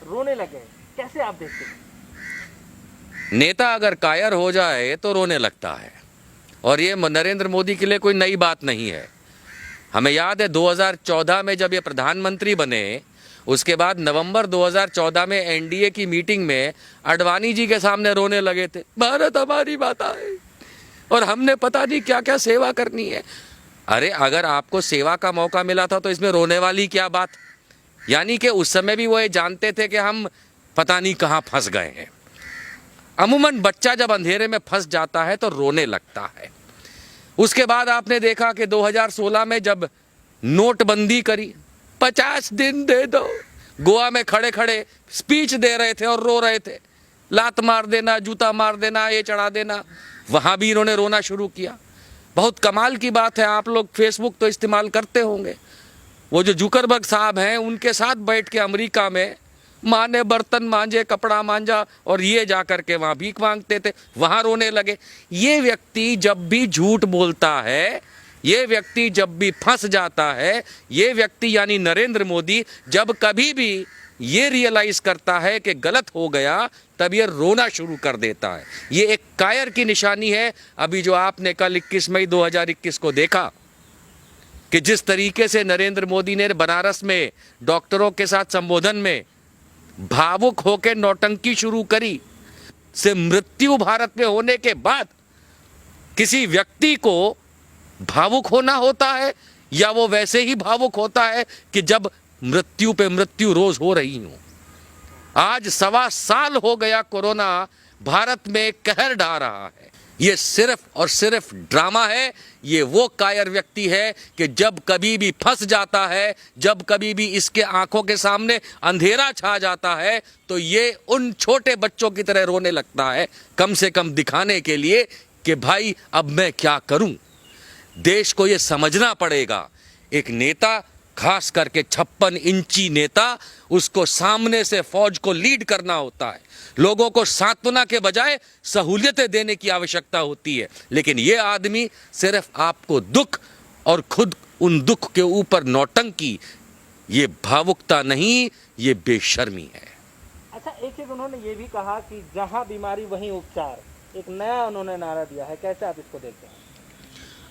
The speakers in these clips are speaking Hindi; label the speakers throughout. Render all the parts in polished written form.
Speaker 1: रोने लगे, कैसे आप देखते हैं?
Speaker 2: नेता अगर कायर हो जाए तो रोने लगता है, और ये नरेंद्र मोदी के लिए कोई नई बात नहीं है। हमें याद है 2014 में जब ये प्रधानमंत्री बने, उसके बाद नवंबर 2014 में एनडीए की मीटिंग में अडवाणी जी के सामने रोने लगे थे, भारत हमारी माता है और हमने पता नहीं क्या क्या सेवा करनी है। अरे अगर आपको सेवा का मौका मिला था तो इसमें रोने वाली क्या बात? यानी कि उस समय भी वो ये जानते थे कि हम पता नहीं कहाँ फंस गए हैं। अमूमन बच्चा जब अंधेरे में फंस जाता है तो रोने लगता है। उसके बाद आपने देखा कि 2016 में जब नोटबंदी करी, 50 दिन दे दो, गोवा में खड़े खड़े स्पीच दे रहे थे और रो रहे थे, लात मार देना, जूता मार देना, ये चढ़ा देना, वहाँ भी इन्होंने रोना शुरू किया। बहुत कमाल की बात है, आप लोग फेसबुक तो इस्तेमाल करते होंगे, वो जो जुकरबर्ग साहब हैं उनके साथ बैठ के अमेरिका में माँ ने बर्तन मांजे, कपड़ा मांजा, और ये जा कर के वहाँ भीख मांगते थे, वहाँ रोने लगे। ये व्यक्ति जब भी झूठ बोलता है, ये व्यक्ति जब भी फंस जाता है, ये व्यक्ति यानी नरेंद्र मोदी जब कभी भी ये रियलाइज करता है कि गलत हो गया, तब ये रोना शुरू कर देता है। ये एक कायर की निशानी है। अभी जो आपने कल 21 मई 2021 को देखा कि जिस तरीके से नरेंद्र मोदी ने बनारस में डॉक्टरों के साथ संबोधन में भावुक होकर नौटंकी शुरू करी, से मृत्यु भारत में होने के बाद किसी व्यक्ति को भावुक होना होता है, या वो वैसे ही भावुक होता है कि जब मृत्यु पे मृत्यु रोज हो रही हो। आज 1.25 साल हो गया कोरोना भारत में कहर ढा रहा है। ये सिर्फ और सिर्फ ड्रामा है। ये वो कायर व्यक्ति है कि जब कभी भी फंस जाता है, जब कभी भी इसके आंखों के सामने अंधेरा छा जाता है, तो ये उन छोटे बच्चों की तरह रोने लगता है, कम से कम दिखाने के लिए कि भाई अब मैं क्या करूं। देश को ये समझना पड़ेगा, एक नेता, खास करके 56 इंची नेता, उसको सामने से फौज को लीड करना होता है, लोगों को सांत्वना के बजाय सहूलियतें देने की आवश्यकता होती है। लेकिन ये आदमी सिर्फ आपको दुख और खुद उन दुख के ऊपर नौटंकी, ये भावुकता नहीं, ये बेशर्मी है।
Speaker 1: अच्छा, एक उन्होंने ये भी कहा कि जहां बीमारी वहीं उपचार, एक नया उन्होंने नारा दिया है, कैसे आप इसको देखते हैं?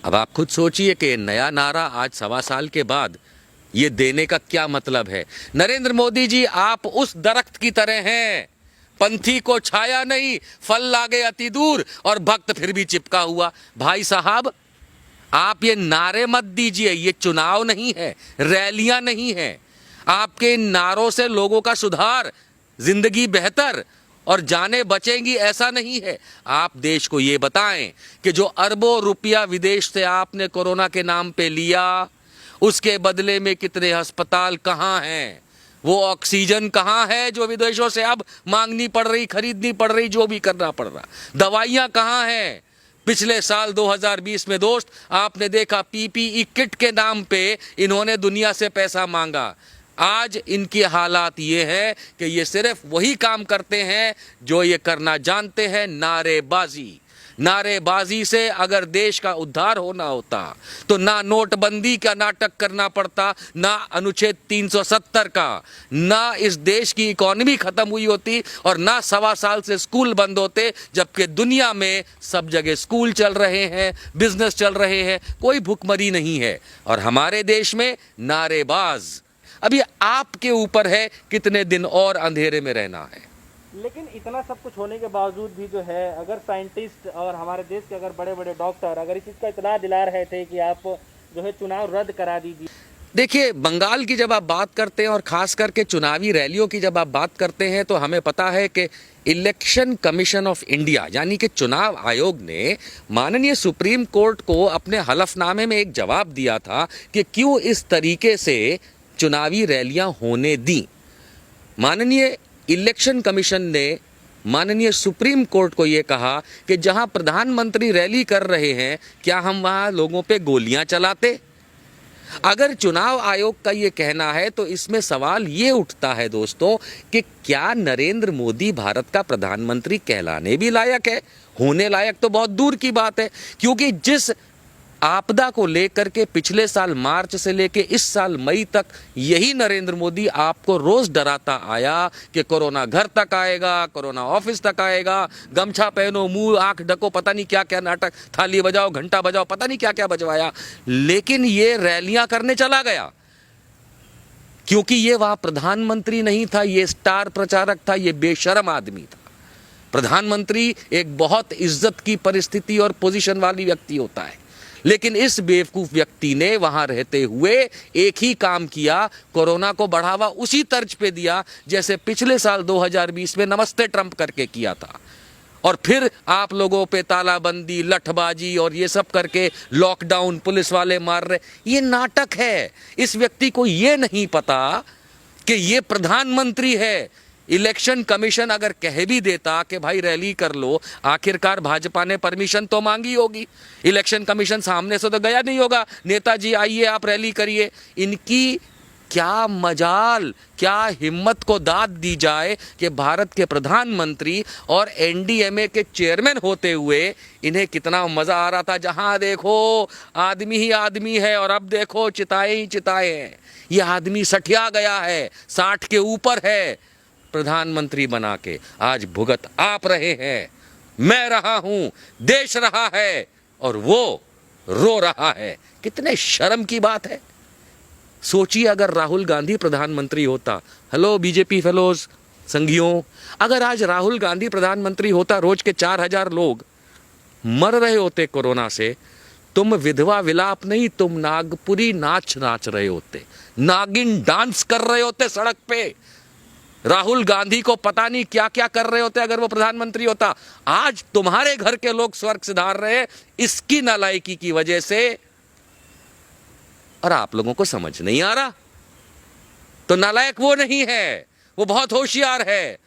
Speaker 2: अब आप खुद सोचिए कि नया नारा आज 1.25 साल के बाद ये देने का क्या मतलब है। नरेंद्र मोदी जी, आप उस दरख्त की तरह हैं, पंथी को छाया नहीं, फल लागे अति दूर और भक्त फिर भी चिपका हुआ। भाई साहब, आप ये नारे मत दीजिए, ये चुनाव नहीं है, रैलियां नहीं है। आपके इन नारों से लोगों का सुधार, जिंदगी बेहतर और जानें बचेंगी, ऐसा नहीं है। आप देश को ये बताएं कि जो अरबों रुपया विदेश से आपने कोरोना के नाम पे लिया, उसके बदले में कितने अस्पताल कहाँ हैं, वो ऑक्सीजन कहाँ है जो विदेशों से अब मांगनी पड़ रही, खरीदनी पड़ रही, जो भी करना पड़ रहा, दवाइयाँ कहाँ हैं। पिछले साल 2020 में दोस्त आपने देखा पीपीई किट के नाम पे इन्होंने दुनिया से पैसा मांगा। आज इनकी हालात ये है कि ये सिर्फ वही काम करते हैं जो ये करना जानते हैं, नारेबाजी। नारेबाजी से अगर देश का उद्धार होना होता तो ना नोटबंदी का नाटक करना पड़ता, ना अनुच्छेद 370 का, ना इस देश की इकोनॉमी खत्म हुई होती, और ना 1.25 साल से स्कूल बंद होते, जबकि दुनिया में सब जगह स्कूल चल रहे हैं, बिजनेस चल रहे हैं, कोई भुखमरी नहीं है। और हमारे देश में नारेबाज। अभी आपके ऊपर है कितने दिन और अंधेरे में रहना है।
Speaker 1: लेकिन इतना सब कुछ होने के बावजूद भी जो है, अगर साइंटिस्ट और हमारे देश के अगर बड़े बड़े डॉक्टर अगर इस चीज़ का इत्तला दिला रहे थे कि आप जो है चुनाव रद्द करा दीजिए।
Speaker 2: देखिए, बंगाल की जब आप बात करते हैं और खास करके चुनावी रैलियों की जब आप बात करते हैं, तो हमें पता है कि इलेक्शन कमीशन ऑफ इंडिया यानी कि चुनाव आयोग ने माननीय सुप्रीम कोर्ट को अपने हलफनामे में एक जवाब दिया था कि क्यों इस तरीके से चुनावी रैलियां होने दी। माननीय इलेक्शन कमीशन ने माननीय सुप्रीम कोर्ट को ये कहा कि जहां प्रधानमंत्री रैली कर रहे हैं, क्या हम वहां लोगों पे गोलियां चलाते? अगर चुनाव आयोग का ये कहना है तो इसमें सवाल ये उठता है दोस्तों कि क्या नरेंद्र मोदी भारत का प्रधानमंत्री कहलाने भी लायक है? होने लायक तो बहुत दूर की बात है, क्योंकि जिस आपदा को लेकर के पिछले साल मार्च से लेके इस साल मई तक यही नरेंद्र मोदी आपको रोज डराता आया कि कोरोना घर तक आएगा, कोरोना ऑफिस तक आएगा, गमछा पहनो, मुंह आंख ढको, पता नहीं क्या क्या नाटक, थाली बजाओ, घंटा बजाओ, पता नहीं क्या क्या बजवाया। लेकिन ये रैलियां करने चला गया क्योंकि ये वहां प्रधानमंत्री नहीं था, ये स्टार प्रचारक था, ये बेशर्म आदमी था। प्रधानमंत्री एक बहुत इज्जत की परिस्थिति और पोजीशन वाली व्यक्ति होता है, लेकिन इस बेवकूफ व्यक्ति ने वहां रहते हुए एक ही काम किया, कोरोना को बढ़ावा उसी तर्ज पे दिया जैसे पिछले साल 2020 में नमस्ते ट्रंप करके किया था। और फिर आप लोगों पे तालाबंदी, लठबाजी और ये सब करके लॉकडाउन, पुलिस वाले मार रहे, ये नाटक है। इस व्यक्ति को ये नहीं पता कि ये प्रधानमंत्री है। इलेक्शन कमीशन अगर कह भी देता कि भाई रैली कर लो, आखिरकार भाजपा ने परमिशन तो मांगी होगी। इलेक्शन कमीशन सामने से तो गया नहीं होगा, नेताजी आइए आप रैली करिए। इनकी क्या मजाल, क्या हिम्मत को दाद दी जाए कि भारत के प्रधानमंत्री और एनडीएमए के चेयरमैन होते हुए इन्हें कितना मजा आ रहा था। जहां देखो आदमी ही आदमी है और अब देखो चिताए ही चिताए हैं। ये आदमी सठिया गया है, 60 के ऊपर है। प्रधानमंत्री बना के आज भुगत आप रहे हैं, मैं रहा हूं, देश रहा है और वो रो रहा है। कितने शर्म की बात है। सोचिए अगर राहुल गांधी प्रधानमंत्री होता, हेलो बीजेपी फेलोज संघियों, अगर आज राहुल गांधी प्रधानमंत्री होता, रोज के 4000 लोग मर रहे होते कोरोना से, तुम विधवा विलाप नहीं, तुम नागपुरी नाच नाच रहे होते, नागिन डांस कर रहे होते सड़क पे। राहुल गांधी को पता नहीं क्या क्या कर रहे होते अगर वो प्रधानमंत्री होता। आज तुम्हारे घर के लोग स्वर्ग सिधार रहे इसकी नालायकी की वजह से, और आप लोगों को समझ नहीं आ रहा। तो नालायक वो नहीं है, वो बहुत होशियार है।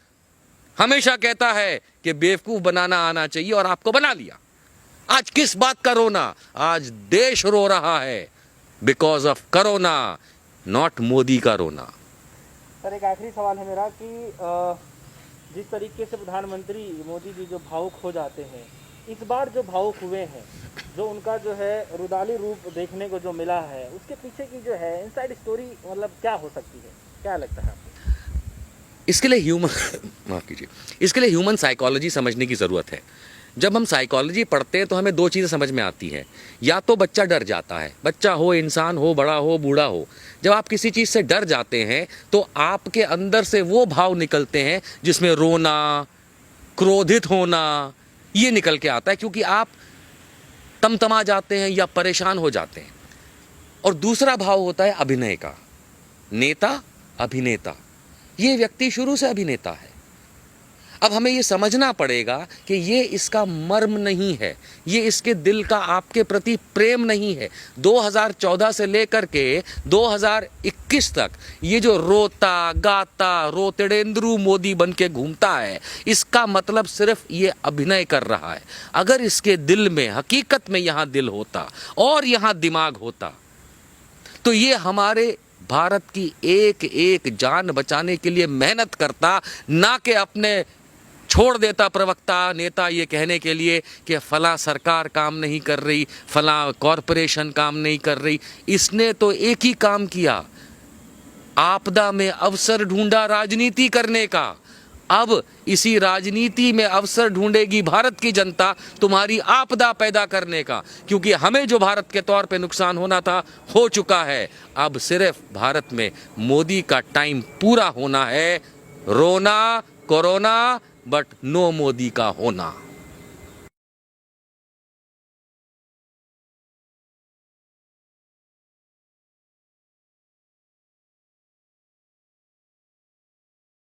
Speaker 2: हमेशा कहता है कि बेवकूफ बनाना आना चाहिए और आपको बना लिया। आज किस बात का रोना? आज देश रो रहा है because of corona, not Modi का रोना।
Speaker 1: सर एक आखिरी सवाल है मेरा कि जिस तरीके से प्रधानमंत्री मोदी जी जो भावुक हो जाते हैं, इस बार जो भावुक हुए हैं, जो उनका जो है रुदाली रूप देखने को जो मिला है, उसके पीछे की जो है इनसाइड स्टोरी मतलब क्या हो सकती है, क्या लगता है आपको?
Speaker 2: इसके लिए माफ कीजिए, इसके लिए ह्यूमन साइकोलॉजी समझने की ज़रूरत है। जब हम साइकोलॉजी पढ़ते हैं तो हमें दो चीज़ें समझ में आती हैं। या तो बच्चा डर जाता है, बच्चा हो, इंसान हो, बड़ा हो, बूढ़ा हो, जब आप किसी चीज़ से डर जाते हैं तो आपके अंदर से वो भाव निकलते हैं जिसमें रोना, क्रोधित होना, ये निकल के आता है, क्योंकि आप तमतमा जाते हैं या परेशान हो जाते हैं। और दूसरा भाव होता है अभिनय का। नेता, अभिनेता, ये व्यक्ति शुरू से अभिनेता है। अब हमें ये समझना पड़ेगा कि ये इसका मर्म नहीं है, ये इसके दिल का आपके प्रति प्रेम नहीं है। 2014 से लेकर के 2021 तक ये जो रोता गाता रोतेडेंद्रू मोदी बन के घूमता है, इसका मतलब सिर्फ ये अभिनय कर रहा है। अगर इसके दिल में, हकीकत में यहाँ दिल होता और यहाँ दिमाग होता, तो ये हमारे भारत की एक एक जान बचाने के लिए मेहनत करता, ना कि अपने छोड़ देता प्रवक्ता नेता ये कहने के लिए कि फला सरकार काम नहीं कर रही, फला कॉरपोरेशन काम नहीं कर रही। इसने तो एक ही काम किया, आपदा में अवसर ढूंढा राजनीति करने का। अब इसी राजनीति में अवसर ढूंढेगी भारत की जनता तुम्हारी आपदा पैदा करने का, क्योंकि हमें जो भारत के तौर पे नुकसान होना था हो चुका है। अब सिर्फ भारत में मोदी का टाइम पूरा होना है। रोना कोरोना, बट नो मोदी का होना।